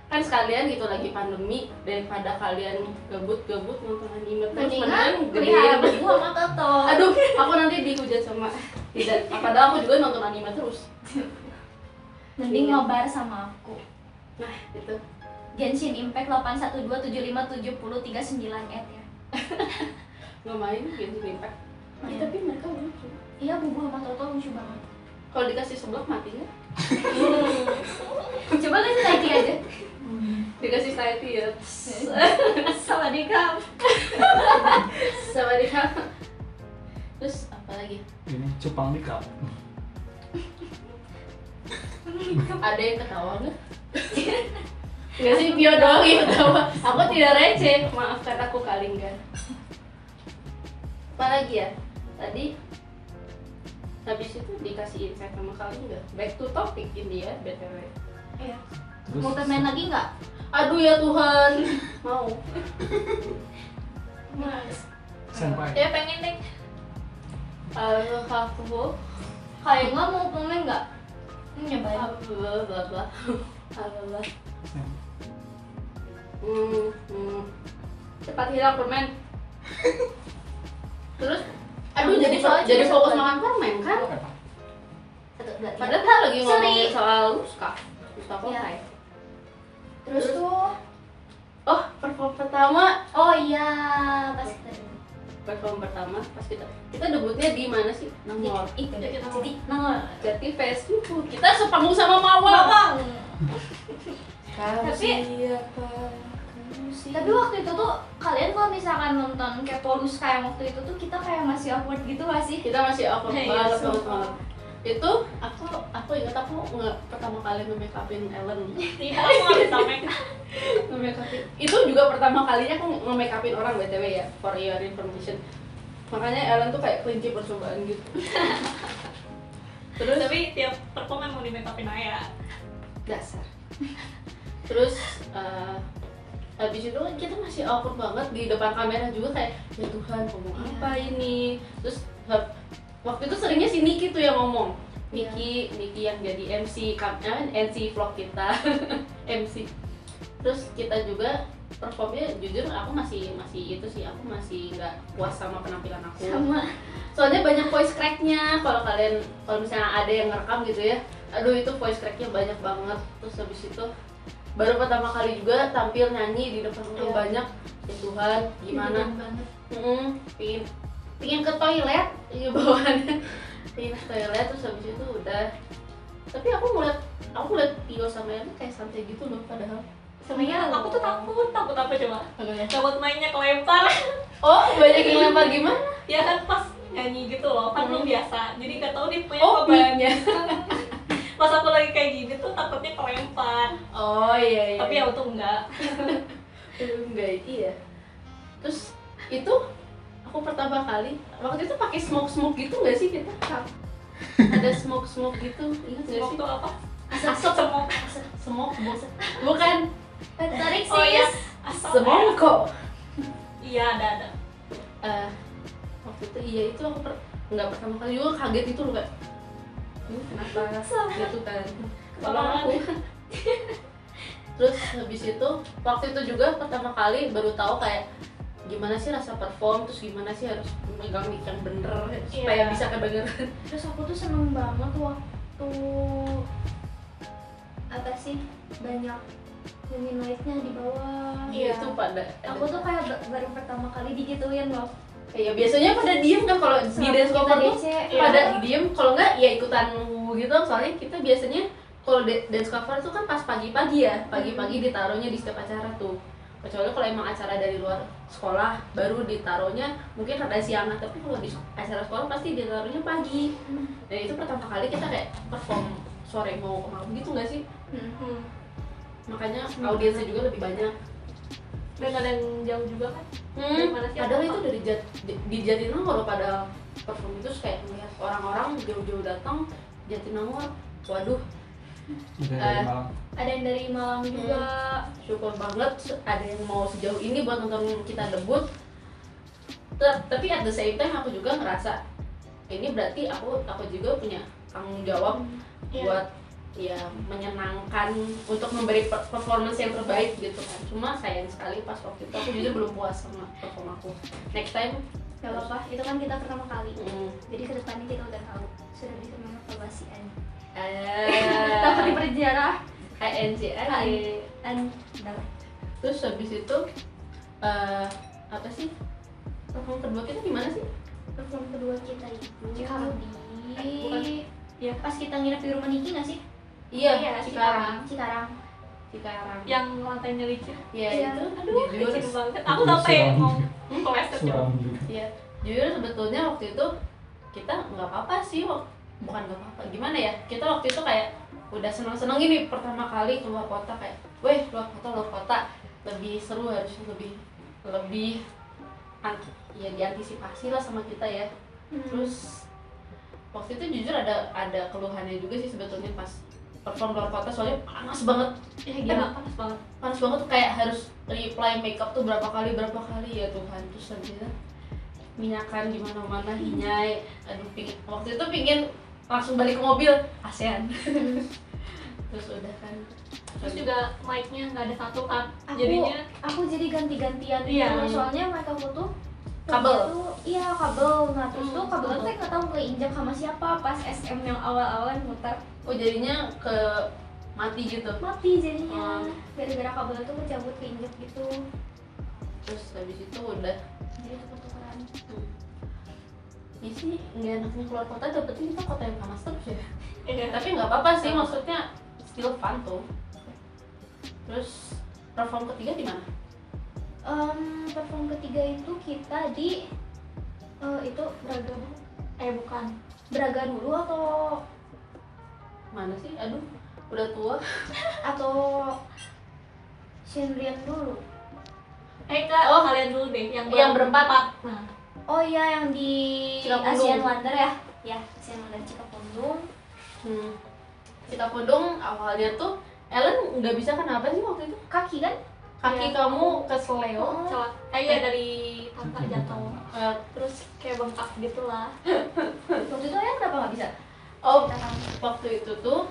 Kan sekalian gitu lagi pandemi daripada kalian gabut-gabut nonton anime terus Mendingan mendingan pelihara gedein. Bubu sama Toto. Aduh, aku nanti dihujat sama tidak. Padahal aku juga nonton anime terus. Mending Iya. ngobar sama aku. Nah, itu. Genshin Impact 812757039 ya. Nggak main Genshin Impact. Iya. Tapi mereka lucu. Iya, Bubu sama Toto lucu banget. Kalau dikasih seblak mati nggak? Coba kasih lagi aja. Dikasih side ya. Sama Dika. Sama dia. Terus apa lagi? Ini cupang di cup. Ada yang ketawa nggak? Nggak sih, Pio doang yang ketawa. Aku tidak receh, maafkan aku Kalingga. Apa lagi ya? Tadi habis itu dikasih insight sama Kalingga. Back to topic ini ya, BTW. Iya. Terus Mau main lagi nggak? Aduh ya Tuhan, mau. senpai. Ya pengen deh. Aku Kayak nggak mau komen nggak? Nyobain. Alhamdulillah. Cepat hilang permen. Terus, aduh Kamu jadi soalnya jadi cuma fokus satu makan permen kan? Satu, dua, tiga. Padahal kan lagi ngomongin Sorry. soal Ruska. Ruska Iya. Kokai. Terus tuh, Oh, perform pertama, oh iya, pas tadi. perform pertama pas kita debutnya di mana sih? Nangor. Itu deh. Jadi, Jadi, nangol. Jati Festival. Kita sepanggung sama Mawang. Bang. Kamu Tapi- siapa? Kamu siapa? Tapi waktu itu tuh kalian kalau misalkan nonton kayak Poluska yang waktu itu tuh kita kayak masih awkward gitu gak sih? Kita masih awkward Iya, banget sumpah. banget. Itu aku ingat aku nggak pertama kali nge-makeupin Ellen. Iya, aku nggak bisa make up. Nge-makeupin. Itu juga pertama kalinya aku nge-makeupin orang BTW ya, for your information. Makanya Ellen tuh kayak kelinci percobaan gitu. Terus Tapi tiap perform emang di make upin Aya. dasar. Terus habis itu kan kita masih awkward banget di depan kamera juga kayak ya Tuhan ngomong Iya. apa ini. Terus waktu itu seringnya si Niki tuh yang ngomong. Niki yang jadi MC MC vlog kita. MC. Terus kita juga performnya jujur aku masih itu sih, aku masih nggak puas sama penampilan aku. Sama. Soalnya banyak voice cracknya. Kalau misalnya ada yang ngerekam gitu ya, aduh itu voice cracknya banyak banget. Terus habis itu baru pertama kali juga tampil nyanyi di depan orang Iya. banyak. Ya Tuhan, gimana? Deg-degan banget. Pingin ke toilet, iya bawaannya. Pingin ke toilet terus habis itu udah. Tapi aku ngeliat Tio sama Yana kayak santai gitu loh padahal. Sebenarnya aku tuh takut apa coba? Agaknya. Takut mainnya kelempar. Oh, banyak yang lempar gimana? Ya kan pas nyanyi gitu loh, kan belum biasa. Jadi nggak tahu dia punya Oh, apa. mic-nya. Pas aku lagi kayak gini tuh takutnya kelempar. Oh iya. Tapi ya untung enggak. Enggak, iya. Terus itu aku pertama kali waktu itu pakai smoke gitu nggak sih kita? Ada smoke gitu, ingat nggak Waktu sih? apa? Asap Semok. smoke bukan Tarik Oh iya, sis. asap. semongko. Iya, ada. Waktu itu iya itu aku nggak pertama kali juga kaget itu loh kayak kenapa gitu kan. Tolong aku. Terus habis itu waktu itu juga pertama kali baru tahu kayak gimana sih rasa perform, terus gimana sih harus megang mic yang bener supaya Iya. bisa kedengeran. Terus aku tuh seneng banget waktu apa sih banyak nyanyi lightnya di bawah. Iya, itu pada Aku tuh kayak baru pertama kali digituin loh. ya biasanya pada diem kan kalau di dance cover tuh pada diem, kalau enggak ya ikutan gitu. Soalnya kita biasanya kalau dance cover tuh kan pas pagi-pagi ya, pagi-pagi ditaruhnya di setiap acara tuh. Kecuali kalau emang acara dari luar sekolah baru ditaruhnya mungkin rada siang, tapi kalau di acara sekolah pasti ditaruhnya pagi. Dan itu pertama kali kita kayak perform sore mau ke malam gitu nggak sih? Makanya audiensnya juga lebih banyak. Dan ada yang jauh juga kan? Dari mana sih? Padahal itu dari di Jatinangor pada perform itu kayak melihat orang-orang jauh-jauh datang Jatinangor. Waduh, Dari Malang. Ada yang dari Malang juga. syukur banget ada yang mau sejauh ini buat nonton kita debut. Tapi at the same time aku juga ngerasa ini berarti aku juga punya tanggung jawab buat ya menyenangkan untuk memberi performance yang terbaik gitu kan. Cuma sayang sekali pas waktu itu aku jujur belum puas sama perform aku. Next time Gak apa-apa, itu kan kita pertama kali. Jadi kedepannya kita udah tahu, sudah bisa mengevaluasikan. Takut diperjarah. Terus habis itu apa sih perform kedua kita di mana sih? Perform kedua kita itu Cikarang. Bukan. Ya pas kita nginep di rumah Niki nggak sih? Iya, Cikarang. Cikarang. Yang lantainya licin. Iya, itu Aduh, jujur. licin banget. Aku sampai mau keleset ya. Suram juga. Iya, jujur sebetulnya waktu itu kita nggak apa-apa sih, bukan nggak apa-apa, gimana ya? Kita waktu itu kayak udah senang-senang gini pertama kali keluar kota, kayak, weh luar kota lebih seru, harusnya lebih ya diantisipasi lah sama kita ya. Terus waktu itu jujur ada keluhannya juga sih sebetulnya pas perform luar kota, soalnya panas banget. Gila, panas banget. Tuh kayak harus reply makeup tuh berapa kali ya Tuhan. Terus habisnya minyakan di mana-mana, hinyai. Aduh, waktu itu pingin langsung balik ke mobil ASEAN. Terus udah kan. Terus juga mic-nya nggak ada satu kan. Jadinya Aku jadi ganti-gantian Iya. gitu. Soalnya mic aku tuh Kabel. Iya kabel. Nah terus tuh kabelnya tuh nggak tahu keinjak sama siapa pas SM yang awal-awal muter Oh jadinya ke mati gitu. mati jadinya. Gara-gara kabelnya tuh kecabut keinjak gitu. Terus habis itu udah Jadi tuker-tukeran. ini sih nggak enaknya keluar kota, dapetin kita kota yang panas terus ya. iya. Tapi nggak apa-apa sih, maksudnya still fun tuh. Terus perform ketiga di mana? Perform ketiga itu kita di itu Bukan. Braga dulu Mana sih? Aduh, udah tua. atau Shenrian dulu. Kak, kalian dulu deh Yang berempat. Nah, Oh iya yang di Cikapundung. Asian Wonder ya? Ya, Asian Wonder Cikapundung. Cikapundung awalnya tuh Ellen nggak bisa, kenapa sih waktu itu? Kaki kan? Kaki Iya. kamu kesleo. celak. Dari tangga jatuh. Terus kayak bengkak gitu lah. Waktu itu ya kenapa nggak bisa? Oh, waktu itu tuh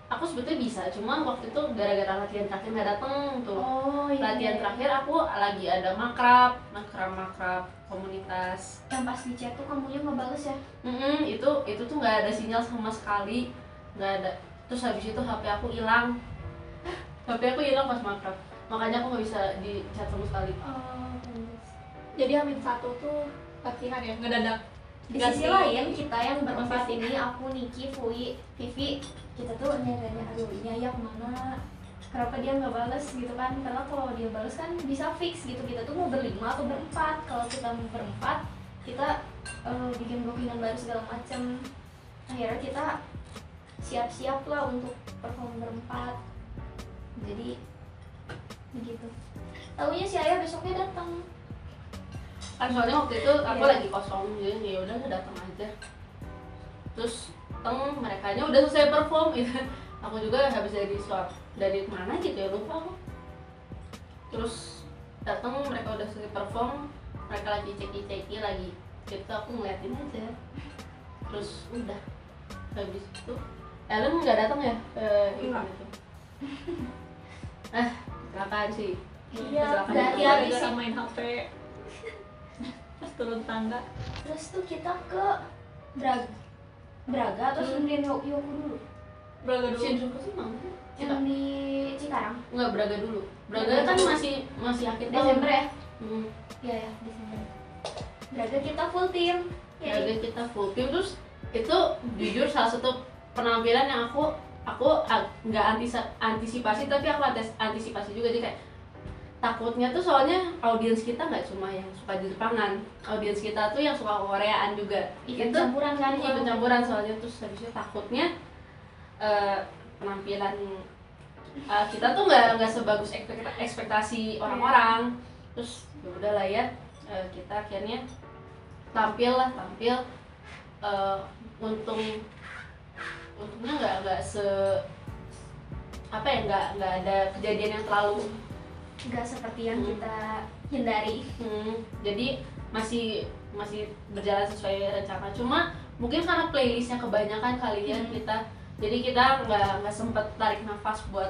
aku sebetulnya bisa, cuma waktu itu gara-gara latihan terakhir nggak dateng tuh. Oh iya. Latihan terakhir aku lagi ada makrab komunitas. Yang pas di chat tuh kamunya nggak bales ya? Itu tuh nggak ada sinyal sama sekali, nggak ada. Terus habis itu HP aku hilang. HP aku hilang pas makrab, makanya aku nggak bisa di chat sama sekali. Jadi Amin satu tuh latihan ya, ngedadak. Di sisi lain kita yang berempat ini, aku, Niki, Fui, Vivi, kita tuh nanya-nanya, aduh ini Ayah kemana? Kenapa dia nggak bales gitu kan? Karena kalau dia bales kan bisa fix gitu, kita tuh mau berlima atau berempat. Kalau kita mau berempat, kita bikin bookingan baru segala macem. Akhirnya kita siap-siap lah untuk perform berempat. Jadi begitu. Taunya si Ayah besoknya datang. Kan soalnya waktu itu aku Iya. lagi kosong, jadi ya udah datang aja. Terus merekanya udah selesai perform gitu. Aku juga habis dari mana gitu ya, lupa aku. Terus datang, mereka udah selesai perform, mereka lagi ceki lagi gitu, aku ngeliatin aja. Terus udah habis itu Ellen nggak datang ya ke event itu. Kecelakaan sih. Iya, Kecelakaan. berarti Gara-gara habis sih. main HP. Pas turun tangga. Terus tuh kita ke Braga atau Sendirian Yoku dulu? Braga dulu. Shinjuku sih mana? Yang di Cikarang. Nggak, Braga dulu. Braga kan masih akhir tahun. Desember ya? Hmm. Iya ya, Desember. Braga kita full team. Braga kita full team, terus itu jujur salah satu penampilan yang aku nggak antisipasi, tapi aku antisipasi juga. Jadi kayak takutnya tuh soalnya audiens kita nggak cuma yang suka Jepangan, audiens kita tuh yang suka Koreaan juga. Ikut campuran kan? Ikut campuran soalnya, terus habisnya takutnya penampilan kita tuh nggak sebagus ekspektasi orang-orang. Terus ya udahlah ya, kita akhirnya tampil untungnya nggak nggak ada kejadian yang terlalu Nggak seperti yang kita hindari. jadi masih berjalan sesuai rencana. Cuma mungkin karena playlistnya kebanyakan kali ya kita, jadi kita nggak sempet tarik nafas buat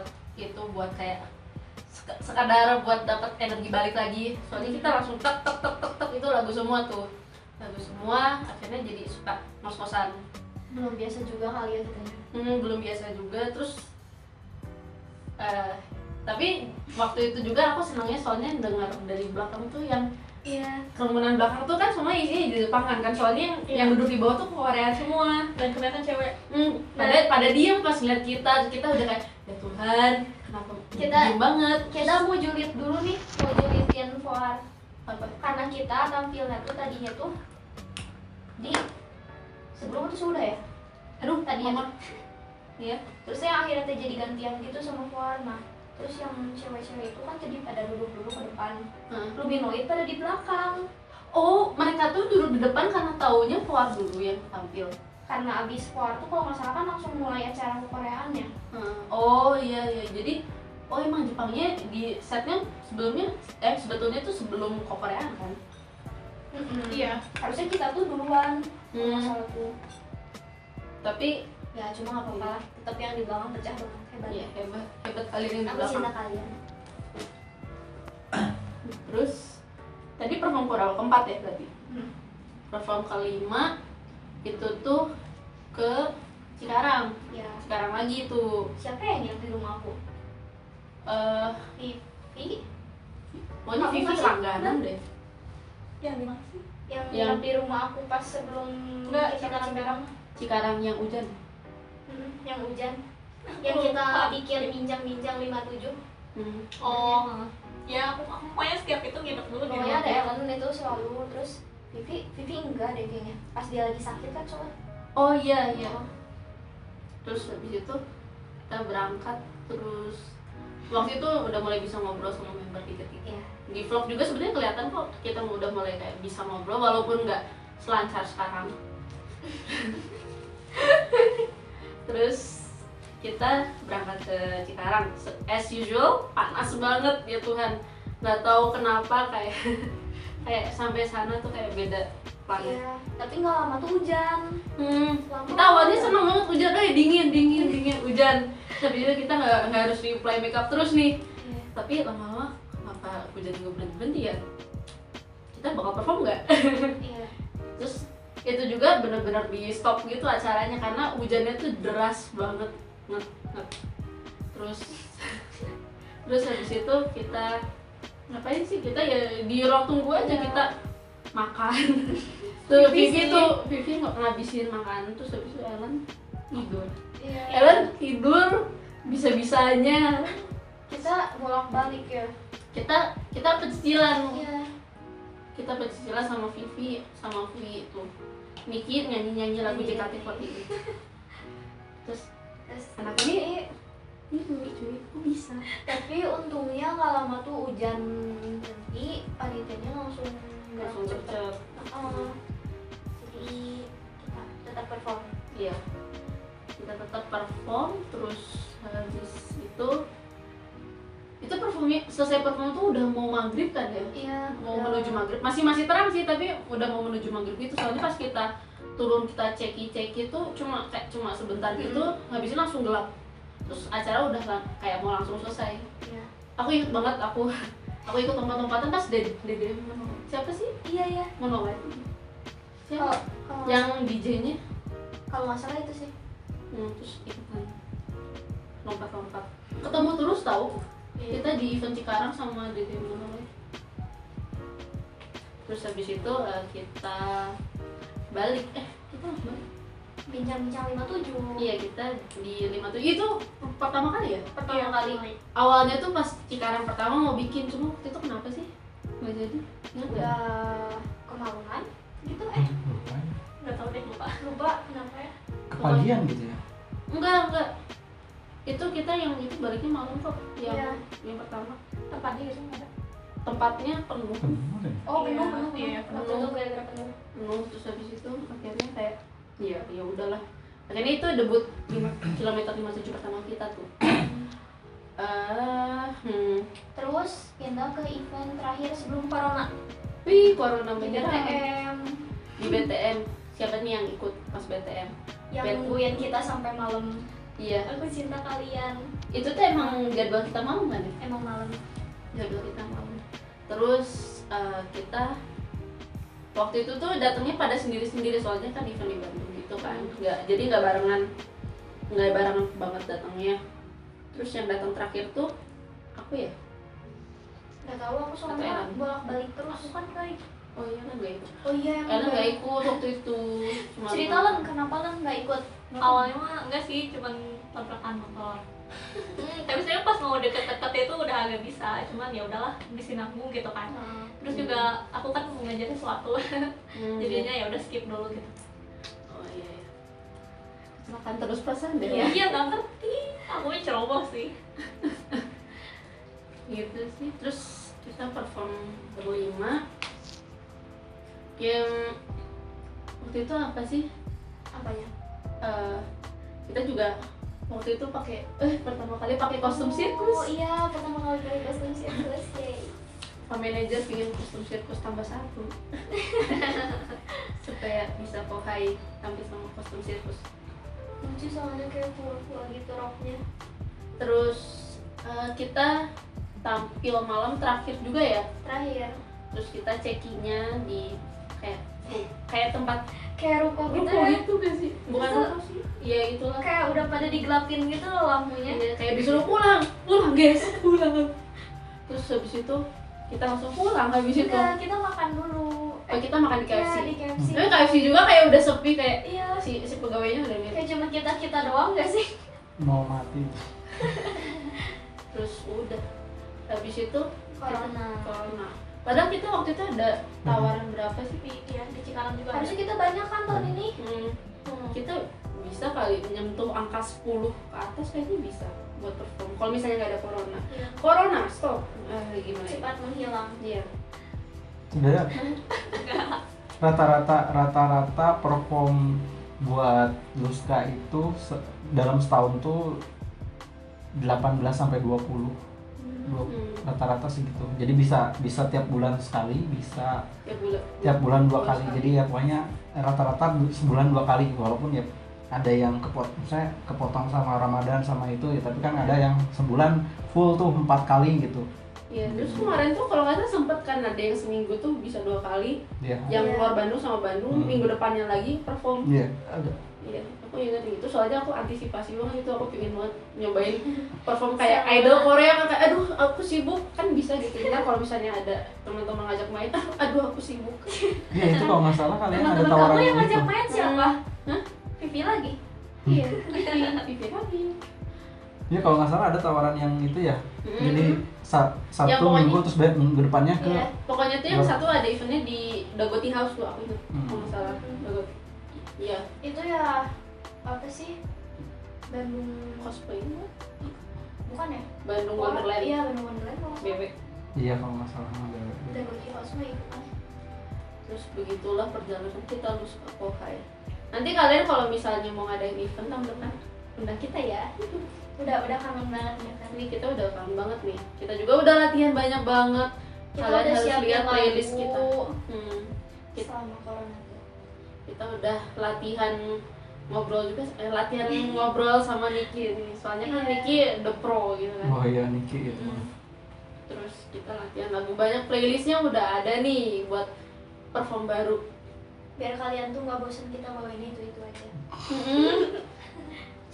kayak sekadar buat dapat energi balik lagi. Soalnya kita langsung tek itu lagu semua, akhirnya jadi suka ngos-ngosan. Belum biasa juga kali ya kitanya. Belum biasa juga. Terus tapi waktu itu juga aku senangnya soalnya dengar dari belakang tuh yang kerumunan belakang tuh kan semua isinya di Jepangan kan, soalnya yang duduk di bawah tuh Korea semua Dan kebanyakan cewek. pada diem pas ngeliat kita udah kayak ya Tuhan kenapa diem banget. Kita mau julid dulu nih, mau julidin Foar. Karena kita tampilnya tuh tadinya tuh di sebelum itu sudah ya. Aduh Tadinya mama. Iya. Terus yang akhirnya jadi gantian gitu sama Foar. Nah, terus yang cewek-cewek itu kan jadi pada duduk dulu ke depan. Luminoid pada di belakang. Oh, mereka tuh duduk di depan karena taunya Fuad dulu yang tampil. Karena abis Foar tuh kalau nggak salah kan langsung mulai acara Koreaannya. Oh iya, jadi emang Jepangnya di setnya sebetulnya tuh sebelum Koreaan kan? Iya. Harusnya kita tuh duluan. Kalau nggak salah tuh. Tapi Ya cuma nggak apa-apa lah. Tetap yang di belakang pecah banget, hebat. iya hebat kalian yang di Aku belakang. cinta kalian. Terus tadi perform koral keempat ya berarti. Perform kelima itu tuh ke Cikarang. Ya. Cikarang lagi tuh. Siapa yang di rumah aku? Vivi? Pokoknya Aku Vivi masih- langganan deh. Yang di mana sih? Yang Yang- di rumah aku pas sebelum Enggak, kita ke Cikarang Cikarang. Cikarang yang hujan. Yang hujan. Yang kita dikirim minjang-minjang 57. Oh, ya aku pokoknya setiap itu nginep dulu di Pokoknya ada rumah. Ellen itu selalu. Terus Vivi enggak deh kayaknya. Pas dia lagi sakit kan soalnya. Oh iya. Terus habis itu kita berangkat, terus waktu itu udah mulai bisa ngobrol sama member dikit-dikit. Iya. Di vlog juga sebenarnya kelihatan kok kita udah mulai kayak bisa ngobrol walaupun nggak selancar sekarang. Terus kita berangkat ke Cikarang, as usual panas banget ya Tuhan, nggak tahu kenapa kayak sampai sana tuh kayak beda planet. Iya. Tapi nggak lama tuh hujan. Lama Kita awalnya seneng banget hujan, dingin hujan. Tapi itu kita nggak harus reapply makeup terus nih. Iya. Tapi lama-lama kenapa hujan juga berhenti ya? Kita bakal perform nggak? Iya. Terus itu juga benar-benar di stop gitu acaranya karena hujannya tuh deras banget. Terus habis itu kita ngapain sih? Kita ya di ruang tunggu aja, kita makan. Tuh Vivi nggak ngabisin makan, terus habis itu Ellen tidur. Iya. Ellen tidur bisa-bisanya. Kita bolak-balik ya. Kita pecicilan. Iya. Kita pecicilan sama Vivi itu. Miki nyanyi lagu JKT48. Terus anak ini cuy, kok bisa? Tapi untungnya nggak lama tuh hujan berhenti, panitianya langsung cepet. Jadi kita tetap perform. Iya, kita tetap perform. Terus habis itu performnya selesai perform tuh udah mau maghrib kan ya? Iya. Mau menuju maghrib, masih terang sih tapi udah mau menuju maghrib itu. Soalnya pas kita turun kita ceki tuh cuma sebentar gitu, habisnya langsung gelap. Terus acara udah kayak mau langsung selesai. Iya. Aku inget banget aku ikut lompat-lompatan pas Dede siapa sih? Iya. Monowet. Siapa? Kalau Yang DJ-nya? kalau nggak salah itu sih. Terus ikutan. lompat-lompat. Ketemu terus tahu. Iya. Kita di event Cikarang sama di mana. Terus habis itu kita balik. Kita harus balik. Bincang-bincang 57. Iya, kita di 57. Itu pertama kali ya? Pertama Iya, kali. Awalnya tuh pas Cikarang pertama mau bikin, cuma waktu itu kenapa sih? Nggak jadi. Ingat nggak? Udah kemaluan gitu Nggak tahu deh, lupa kenapa ya. kepagian gitu ya. Enggak. Itu kita yang itu baliknya malam kok. Iya. Yang pertama. tempatnya gitu nggak ada. Tempatnya penuh. Penuh deh. Oh, Iya, penuh. iya, Waktu itu gara-gara penuh. Penuh terus habis itu akhirnya kayak ya udahlah. Akhirnya itu debut kilometer 57 pertama kita tuh. Terus pindah ke event terakhir sebelum corona Wih, corona di menyerang. BTM Di BTM. Siapa nih yang ikut pas BTM? yang Bet- nungguin kita sampai malam. Iya. Aku cinta kalian. Itu tuh emang jadwal kita malam kan ya? Emang malam. Jadwal kita malam. Terus kita waktu itu tuh datangnya pada sendiri-sendiri soalnya kan event di Bandung gitu kan. Jadi nggak barengan banget datangnya. Terus yang datang terakhir tuh aku ya. Gak tahu aku Atau soalnya Ellen? bolak-balik terus. Aku kan guys. Oh iya kan nggak ikut. Oh iya, Ellen nggak nggak ikut waktu itu. Cuma Cerita Len, kenapa Len nggak ikut? Awalnya mah enggak sih, cuman tabrakan motor. Tapi sebenarnya pas mau deket-deket itu udah agak bisa, cuman ya udahlah di sini aku gitu kan. Terus juga aku kan mau ngajar sesuatu, jadinya ya udah skip dulu gitu. Oh iya. Makan terus perasaan deh. Iya nggak ngerti, aku ceroboh sih. Gitu sih. Terus kita perform berlima. Yang waktu itu apa sih? Apanya? Kita juga waktu itu pakai pertama kali pakai kostum Oh sirkus. iya, pertama kali pakai kostum sirkus. Yay. Pak manajer pingin kostum sirkus tambah 1 supaya bisa kohai tampil sama kostum sirkus. Lucu soalnya kayak full gitu roknya. Terus kita tampil malam terakhir juga ya. Terakhir Terus kita checkingnya di kayak tempat kayak ruko gitu ruko ya. gitu gak sih? Bukan Itu- ruko sih. Iya itulah. Kayak udah pada digelapin gitu loh lampunya. Iya, kayak disuruh pulang guys, pulang. Terus habis itu kita langsung pulang habis itu. Enggak, kita makan dulu. Oh, kita makan di KFC. Iya, di KFC. Tapi KFC juga kayak udah sepi kayak Iya. si pegawainya udah gitu. Kayak cuma kita doang gak sih? Mau mati. Terus udah habis itu Corona. Padahal kita waktu itu ada tawaran berapa sih? Iya di Cikarang juga. Harusnya kita banyak kan tahun ini. Kita bisa kali menyentuh angka 10 ke atas kayaknya bisa buat perform. Kalau misalnya nggak ada corona. Iya. Corona stop. Gimana ya? Cepat menghilang. Iya. Sebenarnya rata-rata perform buat Luska itu dalam setahun tuh 18 sampai 20. Rata-rata sih gitu. Jadi bisa tiap bulan sekali, bisa tiap bulan 2 kali. Jadi ya pokoknya rata-rata sebulan 2 kali, walaupun ya ada yang misalnya kepotong sama Ramadan sama itu ya, tapi kan ada yang sebulan full tuh 4 kali gitu. Iya, terus kemarin tuh kalau nggak salah sempet kan ada yang seminggu tuh bisa 2 kali. Iya. Yang Iya. keluar Bandung sama Bandung, minggu depannya lagi perform. Iya, ada. Iya, aku ingat itu soalnya aku antisipasi banget itu, aku pengen banget nyobain perform kayak idol Korea kan, kayak aduh aku sibuk kan bisa gitu. Ntar kalau misalnya ada teman-teman ngajak main, aduh aku sibuk. Iya, itu kalau nggak salah kalian ada Teman-teman tawaran kamu yang gitu. ngajak main siapa? Hah? Vivi lagi. Iya, Vivi lagi. Iya, kalau nggak salah ada tawaran yang itu ya. Jadi Sabtu Ya, pokoknya- Minggu terus minggu depannya ke Iya, pokoknya tuh yang satu ada eventnya di Dagoti House tuh aku ingat, kalau nggak salah Dagoti. Iya, Itu ya apa sih? Bandung cosplay itu bukan ya? Bandung Wonderland. Iya, Bandung Wonderland kalau nggak salah. BW. Iya, kalau nggak salah ada. Udah Goji House mah itu kan. Terus begitulah perjalanan kita lulus ke Kohai. Nanti kalian kalau misalnya mau ngadain event tahun depan, undang kita ya. Udah kangen banget ya kan. Ini kita udah kangen banget nih. Kita juga udah latihan banyak banget. Kita Kalian udah harus siapin lihat playlist lagu. kita. Selama corona tuh. Kita udah latihan ngobrol juga, latihan ngobrol sama Niki nih. Soalnya kan Iya. Niki the pro gitu kan. Oh iya, Niki itu. Terus kita latihan lagu, banyak playlistnya udah ada nih buat perform baru. Biar kalian tuh nggak bosan kita bawain itu aja.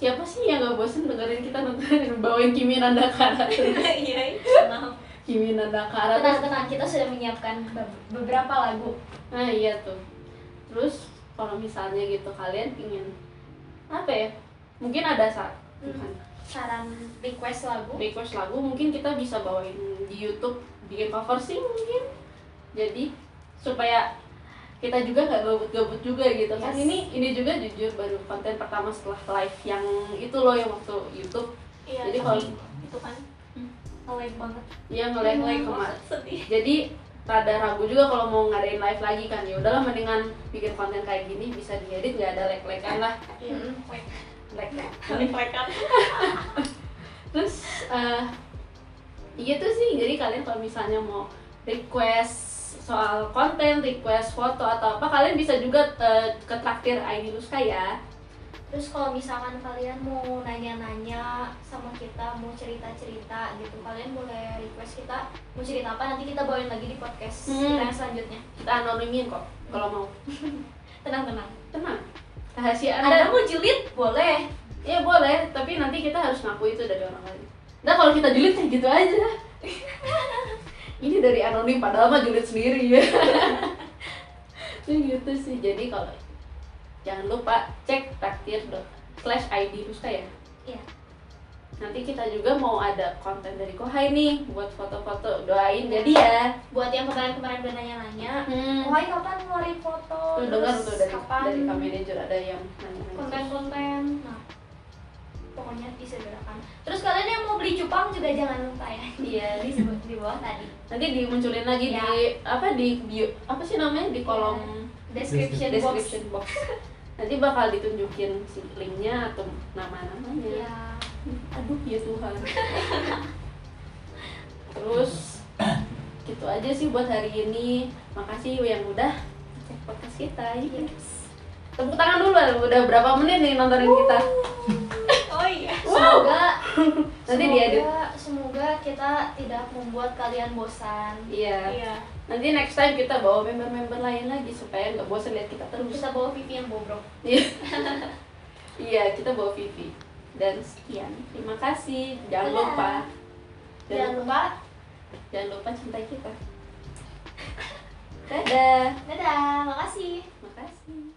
siapa sih yang gak bosen dengerin kita nonton bawain Kimi Nandakara terus. Iya, maaf. Kimi Nandakara terus. Tenang, kita sudah menyiapkan beberapa lagu. Nah iya tuh. Terus kalau misalnya gitu kalian ingin apa ya? Mungkin ada Saran request lagu. request lagu, mungkin kita bisa bawain di YouTube, bikin cover sih mungkin. Jadi supaya kita juga nggak gabut-gabut juga gitu kan. Yes. Ini juga jujur baru konten pertama setelah live yang itu loh, yang waktu YouTube. Iya, Jadi tapi kalau itu kan nge-lag banget. yang nge-lag kemarin. Sedih. Jadi rada ragu juga kalau mau ngadain live lagi kan. Ya udahlah, mendingan bikin konten kayak gini bisa diedit, nggak ada lag-lagan lah. Iya, Lag. lag-lagan. Terus gitu sih. Jadi kalian kalau misalnya mau request soal konten, request foto atau apa, kalian bisa juga ke traktir ID Luska ya. Terus kalau misalkan kalian mau nanya-nanya sama kita, mau cerita-cerita gitu, kalian boleh request kita mau cerita apa, nanti kita bawain lagi di podcast kita yang selanjutnya. Kita anonimin kok kalau mau. Tenang. Tenang. Rahasia Anda Anda. mau julid? Boleh. Ya boleh, tapi nanti kita harus ngaku itu dari orang lain. Nah kalau kita julid kayak gitu aja. Ini dari anonim padahal mah julid sendiri ya. Gitu sih. Jadi kalau jangan lupa cek traktir.id Luska ya. Iya. Nanti kita juga mau ada konten dari Kohai nih buat foto-foto, doain jadi ya. Buat yang kemarin-kemarin udah nanya-nanya, Hmm. Kohai kapan ngeluarin foto? Tuh dengar Terus tuh dari kapan Kak manajer ada yang nanya. konten-konten. Nah, pokoknya disegerakan. Terus kalian yang mau beli cupang juga jangan lupa ya. Iya. Disebut di bawah tadi. Nanti dimunculin lagi Ya. di bio, apa sih namanya, di kolom Description box. Nanti bakal ditunjukin si linknya atau nama-namanya. Ya. Aduh ya Tuhan. Terus gitu aja sih buat hari ini. Makasih yang udah cek podcast kita. Yes. Tepuk tangan dulu, udah berapa menit nih nontonin kita. Oh iya. Nanti diedit. Semoga kita tidak membuat kalian bosan. Iya. Iya. Nanti next time kita bawa member-member lain lagi supaya nggak bosan lihat kita terus. Kita bawa Vivi yang bobrok. Iya. Iya, kita bawa Vivi. Dan sekian. Terima kasih. Jangan Dadah. lupa. Jangan lupa. Jangan lupa cintai kita. Dadah. Dadah, makasih. Makasih.